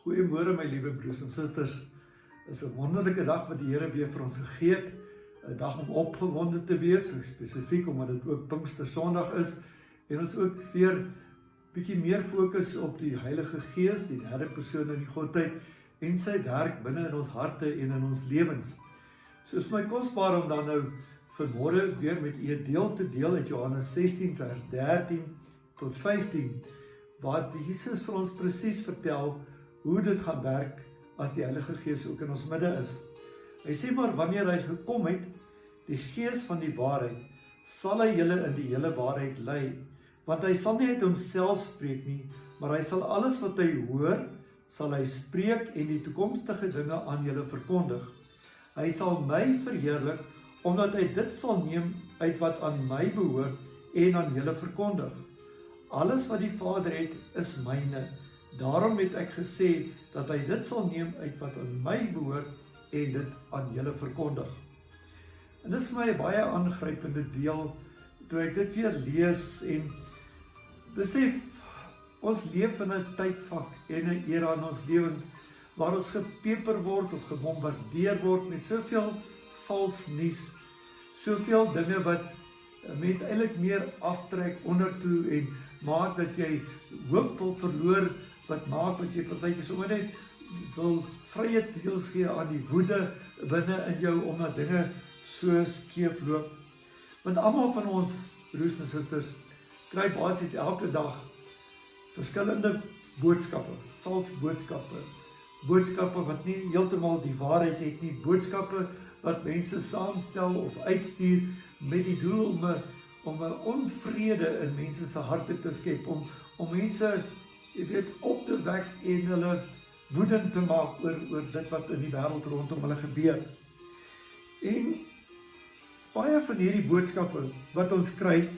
Goeiemôre my liewe broers en susters. Dit is 'n wonderlike dag wat die Here weer vir ons gegee het. 'n Dag om opgewonde te wees, spesifiek omdat dit ook Pinkster Sondag is en ons ook weer bietjie meer fokus op die Heilige Gees, die derde persoon in die Godheid en sy werk binne in ons harte en in ons lewens. So is my kosbaar om dan nou vanmôre weer met u deel te deel uit Johannes 16 vers 13 tot 15, waar Jesus vir ons presies vertel hoe dit gaan werk as die Heilige Gees ook in ons midde is. Hy sê maar wanneer hy gekom het, die Gees van die waarheid, sal hy julle in die hele waarheid lei, want hy sal nie uit homself spreek nie, maar hy sal alles wat hy hoor, sal hy spreek en die toekomstige dinge aan julle verkondig. Hy sal my verheerlik, omdat hy dit sal neem uit wat aan my behoort en aan julle verkondig. Alles wat die Vader het, is myne. Daarom het ek gesê dat hy dit sal neem uit wat aan my behoort en dit aan julle verkondig. En dit is vir my 'n baie aangrypende deel, toe ek dit weer lees en besef, ons leef in 'n tydvak en 'n era in ons lewens, waar ons gepeper word of gebombardeer word met soveel vals nuus, soveel dinge wat mense eintlik meer aftrek ondertoe en maak dat jy hoop wil verloor, wat maak dat jy partytjie sommer net wil vrye teels gee aan die woede binne in jou, omdat dinge so skeef loop. Want almal van ons, broers en susters, kry basies elke dag verskillende boodskappe, vals boodskappe, boodskappe wat nie heeltemal die waarheid het nie, boodskappe wat mense saamstel of uitstuur met die doel om 'n onvrede in mense se harte te skep, om mense, jy weet, op te wek en hulle woedend te maak oor dit wat in die wêreld rondom hulle gebeur. En baie van hierdie boodskappe wat ons kry,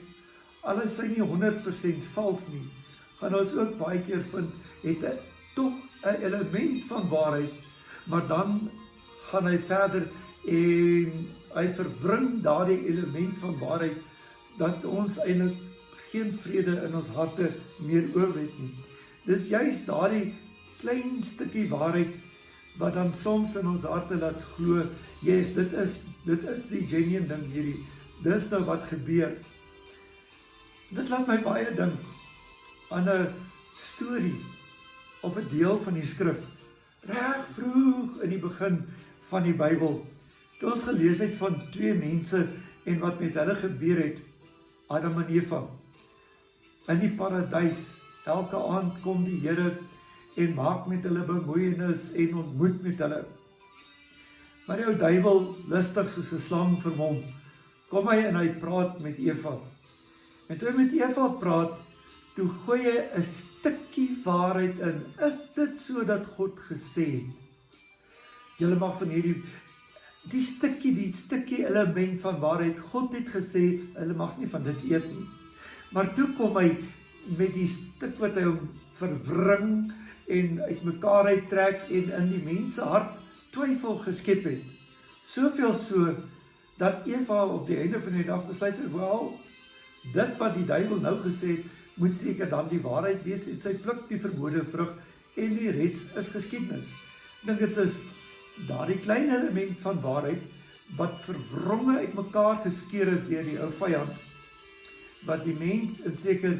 al is hy nie 100% vals nie, gaan ons ook baie keer vind, het tog 'n element van waarheid, maar dan gaan hy verder en hy verwring daardie element van waarheid, dat ons eintlik geen vrede in ons harte meer oor het nie. Dis juist daardie klein stukkie waarheid, wat dan soms in ons harte laat glo, yes, dit is die genuine ding hierdie, dis nou wat gebeur. Dit laat my baie dink aan 'n storie, of 'n deel van die skrif, reg vroeg in die begin van die Bybel, toe ons gelees het van twee mense en wat met hulle gebeur het, Adam en Eva, in die paradys. Elke aand kom die Here en maak met hulle bemoeienis en ontmoet met hulle. Maar die ou duiwel, listig soos 'n slang vermom, kom hy en hy praat met Eva. En toe hy met Eva praat, toe gooi hy 'n stukkie waarheid in. Is dit so dat God gesê het? Julle mag van die stukkie element van waarheid, God het gesê, hulle mag nie van dit eet nie. Maar toe kom hy met die stuk wat hy hom verwring en uitmekaar uittrek en in die mense hart twyfel geskep het. Soveel so, dat Eva op die einde van die dag besluit het, wel, dit wat die duiwel nou gesê het, moet seker dan die waarheid wees, en sy pluk die verbode vrug en die res is geskiedenis. Ek dink dit is daardie klein element van waarheid, wat verwronge uitmekaar geskeur is deur die ou vyand, wat die mens in seker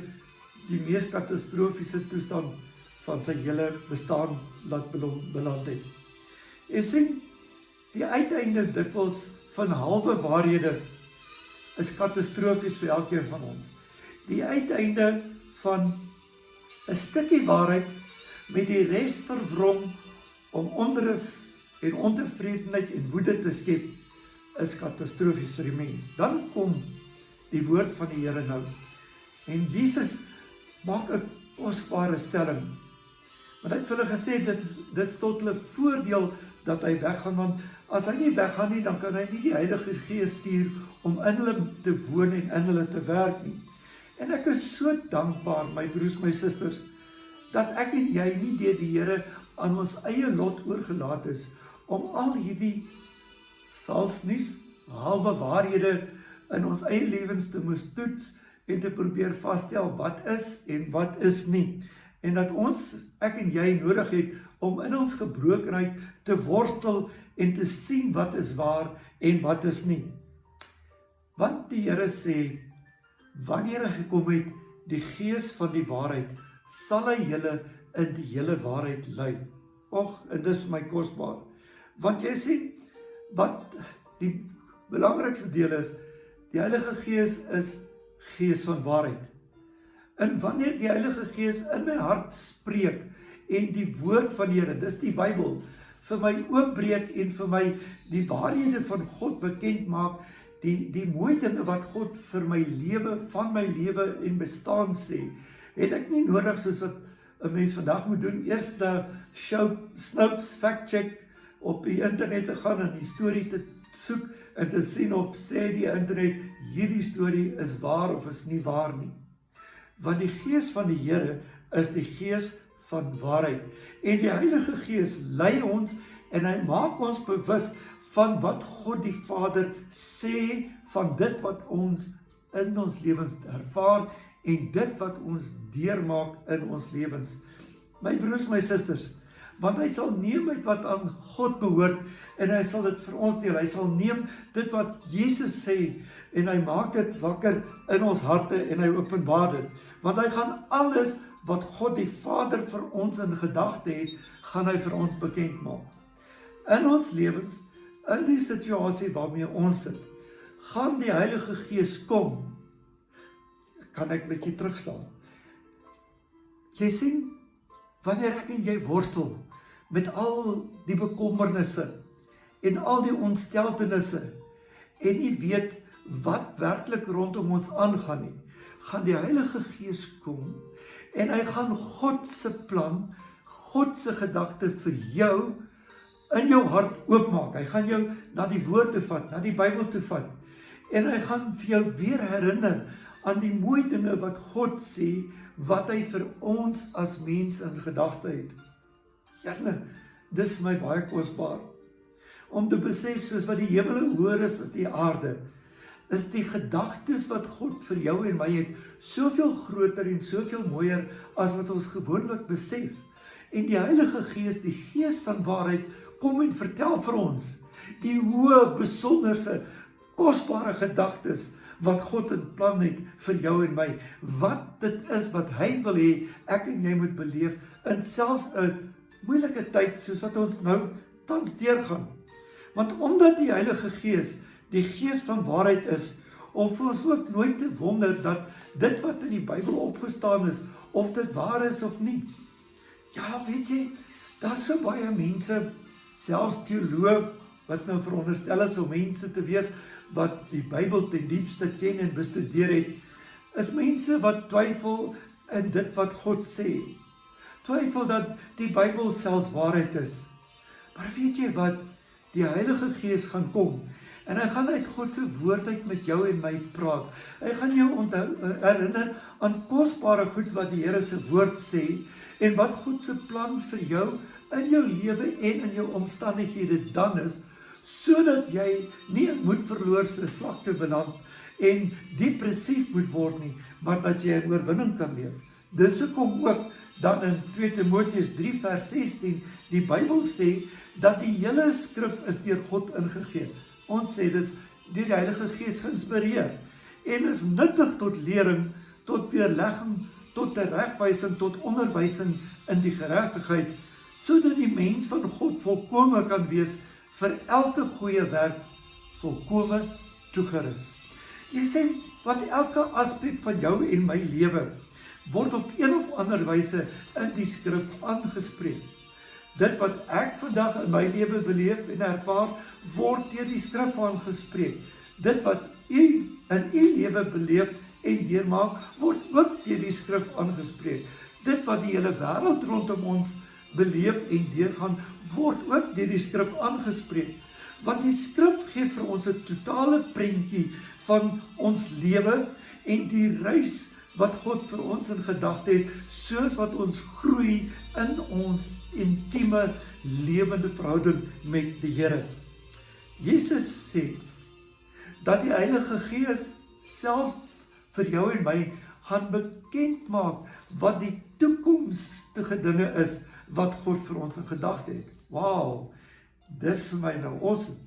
die mees katastrofiese toestand van sy hele bestaan laat beland het. En sien, die uiteinde dikwels van halwe waarhede is katastrofies vir elkeen van ons. Die uiteinde van 'n stukkie waarheid met die res verwrong om onrus en ontevredenheid en woede te skep, is katastrofies vir die mens. Dan kom die woord van die Here nou. En Jesus maak 'n kosbare stelling. Want hy het vir hulle gesê, dit is tot hulle voordeel dat hy weggaan, want as hy nie weggaan nie, dan kan hy nie die Heilige Gees stuur om in hulle te woon en in hulle te werk nie. En ek is so dankbaar, my broers, my susters, dat ek en jy nie deur die Here aan ons eie lot oorgelaat is, om al hierdie vals nuus, halwe waarhede in ons eie lewens te moes toets en te probeer vasstel wat is en wat is nie. en dat ek en jy nodig het om in ons gebrokenheid te worstel en te sien wat is waar en wat is nie. Want die Here sê, wanneer hy gekom het, die Gees van die waarheid, sal hy julle in die hele waarheid lei. Och, en dis my kosbaar. Want jy sien, wat die belangrikste deel is, die Heilige Gees is Gees van waarheid. En wanneer die Heilige Gees in my hart spreek, en die woord van die Here, dis die Bybel, vir my oopbreek en vir my die waarhede van God bekend maak, die mooi dinge wat God vir my lewe, van my lewe en bestaan sê, het ek nie nodig soos wat 'n mens vandag moet doen, eers na Snopes fact check op die internet te gaan en die storie te soek en te sien of sê die internet hierdie storie is waar of is nie waar nie. Want die Gees van die Here is die Gees van waarheid. En die Heilige Gees lei ons en hy maak ons bewus van wat God die Vader sê, van dit wat ons in ons lewens ervaar en dit wat ons deurmaak in ons lewens. My broers, my susters, want hy sal neem uit wat aan God behoort en hy sal dit vir ons deel. Hy sal neem dit wat Jesus sê en hy maak dit wakker in ons harte en hy openbaar dit. Want hy gaan alles wat God die Vader vir ons in gedagte het, gaan hy vir ons bekend maak. In ons lewens, in die situasie waarmee ons sit, gaan die Heilige Gees kom. Kan ek met jy terugstaan? Jy sien, wanneer ek en jy worstel met al die bekommernisse en al die ontsteltenisse en nie weet wat werklik rondom ons aangaan nie, gaan die Heilige Gees kom en hy gaan God se plan, God se gedagte vir jou in jou hart oopmaak. Hy gaan jou na die woord toe vat, na die Bybel toe vat en hy gaan vir jou weer herinner aan die mooi dinge wat God sê, wat hy vir ons as mens in gedagte het. Jerne, dis my baie kosbaar. Om te besef, soos wat die hemele hoër is as die aarde, is die gedagtes wat God vir jou en my het, soveel groter en soveel mooier as wat ons gewoonlik besef. En die Heilige Gees, die Gees van waarheid, kom en vertel vir ons die hoë, besonderse, kosbare gedagtes wat God in plan het vir jou en my, wat dit is wat hy wil hê, ek en jy moet beleef, in selfs 'n moeilike tyd, soos wat ons nou tans deurgaan. Want omdat die Heilige Gees, die Gees van waarheid is, om vir ons ook nooit te wonder, dat dit wat in die Bybel opgestaan is, of dit waar is of nie. Ja, weet jy, daar is so baie mense, selfs teoloë, wat nou veronderstel is om mense te wees, wat die Bybel ten diepste ken en bestudeer het, is mense wat twyfel in dit wat God sê. Twyfel dat die Bybel selfs waarheid is. Maar weet jy wat? Die Heilige Gees gaan kom, en hy gaan uit God se woord uit met jou en my praat. Hy gaan jou herinner aan kosbare goed wat die Here se woord sê, en wat God se plan vir jou, in jou lewe en in jou omstandighede dan is, sodat jy nie in moedverloorse vlakte beland en depressief moet word nie, maar dat jy in oorwinning kan leef. Dis hoekom ook dan in 2 Timoteus 3 vers 16 die Bybel sê dat die hele skrif is deur God ingegee. Ons sê dis deur die Heilige Gees geïnspireer en is nuttig tot lering, tot weerlegging, tot teregwysing, tot onderwysing in die geregtigheid, sodat die mens van God volkome kan wees, vir elke goeie werk volkome toegerus. Jy sê, want elke aspek van jou en my lewe word op een of ander wyse in die skrif aangespreek. Dit wat ek vandag in my lewe beleef en ervaar, word deur die skrif aangespreek. Dit wat u in u lewe beleef en deurmaak, word ook deur die skrif aangespreek. Dit wat die hele wêreld rondom ons beleef en deurgaan, word ook deur die skrif aangespreek. Want die skrif gee vir ons 'n totale prentjie van ons lewe en die reis wat God vir ons in gedagte het, soos wat ons groei in ons intieme, lewende verhouding met die Here. Jesus sê dat die Heilige Gees self vir jou en my gaan bekend maak wat die toekomstige dinge is wat God vir ons in gedagte het. Wow, dis vir my nou awesome.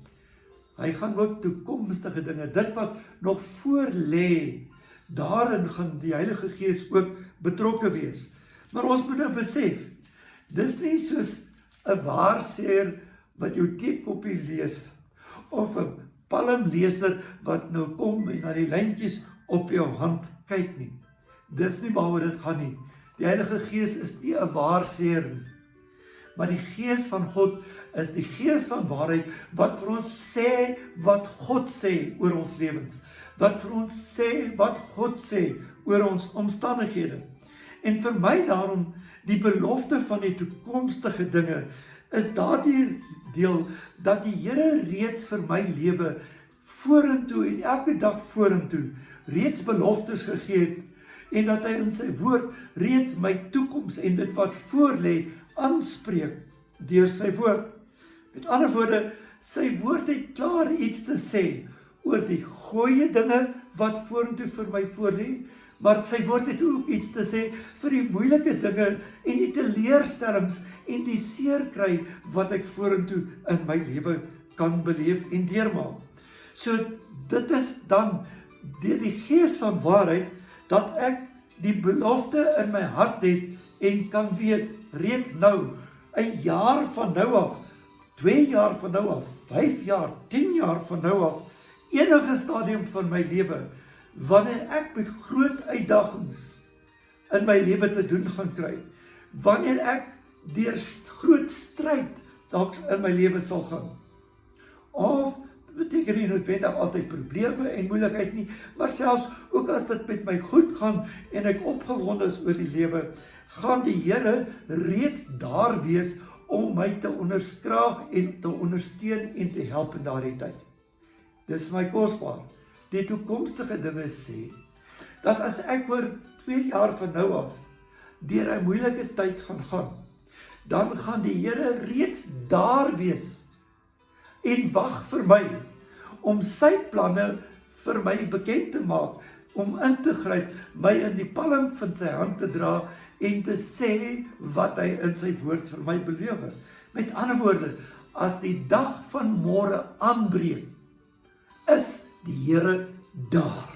Hy gaan ook toekomstige dinge, dit wat nog voor lê, daarin gaan die Heilige Gees ook betrokke wees. Maar ons moet nou besef, dis nie soos 'n waarseer wat jou teekoppie lees, of 'n palmleser wat nou kom en na die lyntjies op jou hand kyk nie. Dis nie waaroor dit gaan nie. Die Heilige Gees is nie 'n waarseer nie. Maar die Gees van God is die Gees van waarheid wat vir ons sê wat God sê oor ons lewens. Wat vir ons sê wat God sê oor ons omstandighede. En vir my daarom, die belofte van die toekomstige dinge, is daardie deel, dat die Here reeds vir my lewe, vorentoe en elke dag vorentoe, reeds beloftes gegee het, en dat hy in sy woord reeds my toekoms en dit wat voor lê, aanspreek deur sy woord. Met ander woorde, sy woord het klaar iets te sê oor die goeie dinge wat vorentoe vir my voorlê, maar sy woord het ook iets te sê vir die moeilike dinge en die teleurstellings en die seerkry wat ek vorentoe in my lewe kan beleef en deurmaak. So dit is dan deur die Gees van waarheid dat ek die belofte in my hart het en kan weet reeds nou, 'n jaar van nou af, 2 jaar van nou af, 5 jaar, 10 jaar van nou af, enige stadium van my lewe, wanneer ek met groot uitdagings in my lewe te doen gaan kry, wanneer ek deur groot stryd dalk in my lewe sal gaan, of beteken nie noodwendig altyd probleme en moeilikheid nie, maar selfs ook as dit met my goed gaan en ek opgewonde is oor die lewe, gaan die Here reeds daar wees om my te onderskraag en te ondersteun en te help in daardie tyd. Dis my kosbaar. Die toekomstige dinge sê, dat as ek oor 2 jaar van nou af deur 'n moeilike tyd gaan, dan gaan die Here reeds daar wees en wag vir my, om sy planne vir my bekend te maak, om in te gryp, my in die palm van sy hand te dra, en te sê wat hy in sy woord vir my beloof. Met ander woorde, as die dag van môre aanbreek, is die Here daar.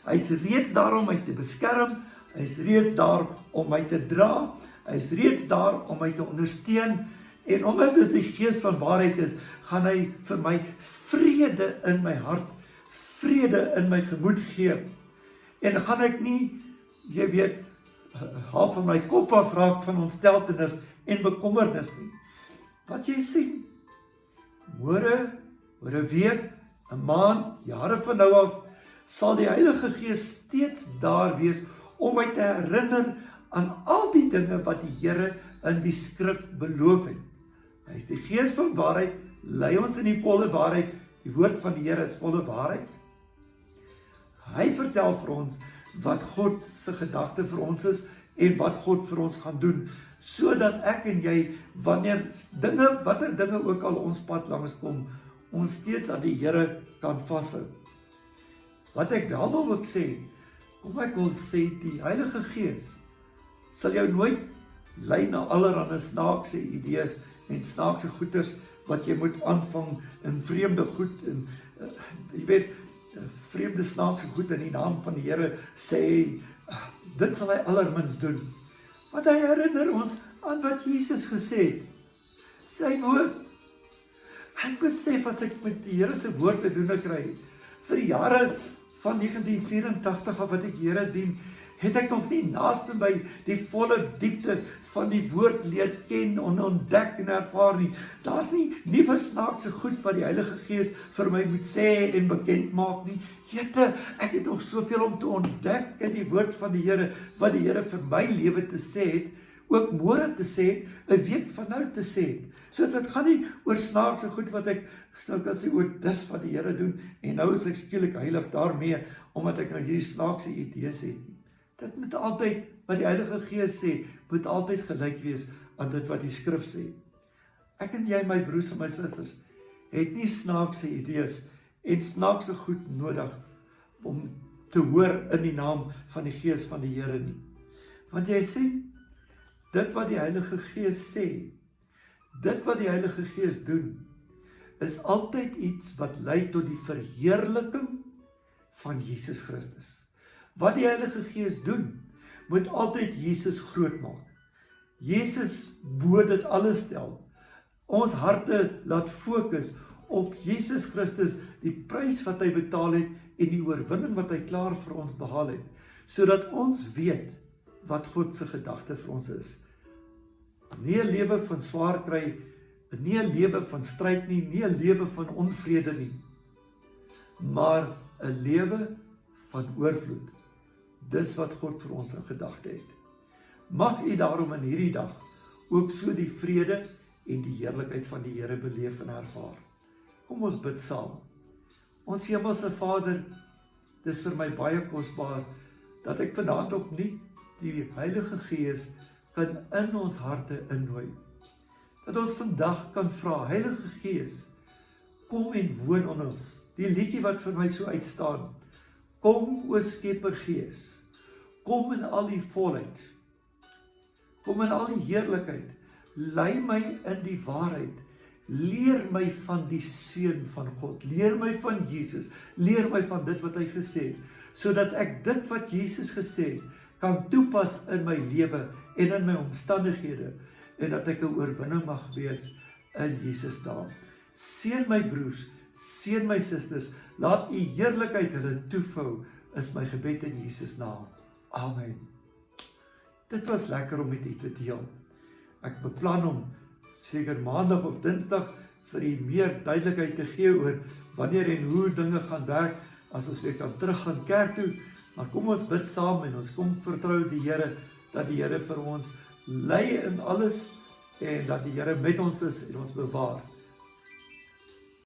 Hy is reeds daar om my te beskerm, hy is reeds daar om my te dra, hy is reeds daar om my te ondersteun, en omdat dit die Gees van waarheid is, gaan hy vir my vrede in my hart, vrede in my gemoed gee. En gaan ek nie, jy weet, half van my kop afraak van ontsteltenis en bekommernis nie. Wat jy sien, môre, oor 'n week, 'n maand, jare van nou af, sal die Heilige Gees steeds daar wees om my te herinner aan al die dinge wat die Here in die skrif beloof het. Hy is die Gees van waarheid, lei ons in die volle waarheid, die woord van die Here is volle waarheid. Hy vertel vir ons wat God se gedagte vir ons is en wat God vir ons gaan doen, sodat ek en jy, wanneer watter dinge ook al ons pad langs kom, ons steeds aan die Here kan vashou. Wat ek wel wil ook sê, ek wil sê, die Heilige Gees sal jou nooit lei na allerlei snaakse idees en snaakse goeders wat jy moet aanvang in vreemde goed en jy weet, vreemde snaakse goed in die naam van die Here sê, dit sal hy allermins doen. Want hy herinner ons aan wat Jesus gesê het, sy woord. Ek besef as ek met die Here se woord te doen kry, vir jare van 1984 af wat ek Here dien, het ek nog nie naaste by die volle diepte van die woord leer ken, ontdek en ervaar nie. Daar's nie nuwe snaakse goed wat die Heilige Gees vir my moet sê en bekend maak nie. Jette, ek het nog soveel om te ontdek in die woord van die Here, wat die Here vir my lewe te sê het, ook môre te sê, 'n week van nou te sê. So dit gaan nie oor snaakse goed wat ek sou kan sê, oor dis wat die Here doen, en nou is ek skielik heilig daarmee, omdat ek nou hierdie snaakse idees het. Dit moet altyd, wat die Heilige Gees sê, moet altyd gelyk wees aan dit wat die skrif sê. Ek en jy, my broers en my susters, het nie snaakse idees en snaakse goed nodig om te hoor in die naam van die Gees van die Here nie. Want jy sien, dit wat die Heilige Gees sê, dit wat die Heilige Gees doen, is altyd iets wat lei tot die verheerliking van Jesus Christus. Wat die Heilige Gees doen, moet altyd Jesus groot maak. Jesus bo dit alles stel. Ons harte laat fokus op Jesus Christus, die prys wat hy betaal het en die oorwinning wat hy klaar vir ons behaal het, sodat ons weet wat God se gedagte vir ons is. Nie 'n lewe van swaar kry, nie 'n lewe van stryd nie, nie 'n lewe van onvrede nie, maar 'n lewe van oorvloed. Dis wat God vir ons in gedagte het. Mag u daarom in hierdie dag ook so die vrede en die heerlikheid van die Here beleef en ervaar. Kom ons bid saam. Ons Hemelse Vader, dis vir my baie kosbaar dat ek vanaand opnuut die Heilige Gees kan in ons harte innooi. Dat ons vandag kan vra, Heilige Gees, kom en woon in ons. Die liedjie wat vir my so uitstaan. Kom, o Skepper Gees, kom in al die volheid. Kom in al die heerlikheid. Lei my in die waarheid. Leer my van die Seun van God. Leer my van Jesus. Leer my van dit wat hy gesê het, sodat ek dit wat Jesus gesê het, kan toepas in my lewe en in my omstandighede, en dat ek 'n oorwinning mag wees in Jesus naam. Seën my broers, seën my susters, laat u heerlikheid hulle toevou, is my gebed in Jesus naam. Amen. Dit was lekker om met u te deel. Ek beplan om seker maandag of dinsdag vir u meer duidelikheid te gee oor wanneer en hoe dinge gaan werk, as ons weer kan terug gaan kerk toe. Maar kom ons bid saam en ons kom vertrou die Here, dat die Here vir ons lei in alles, en dat die Here met ons is en ons bewaar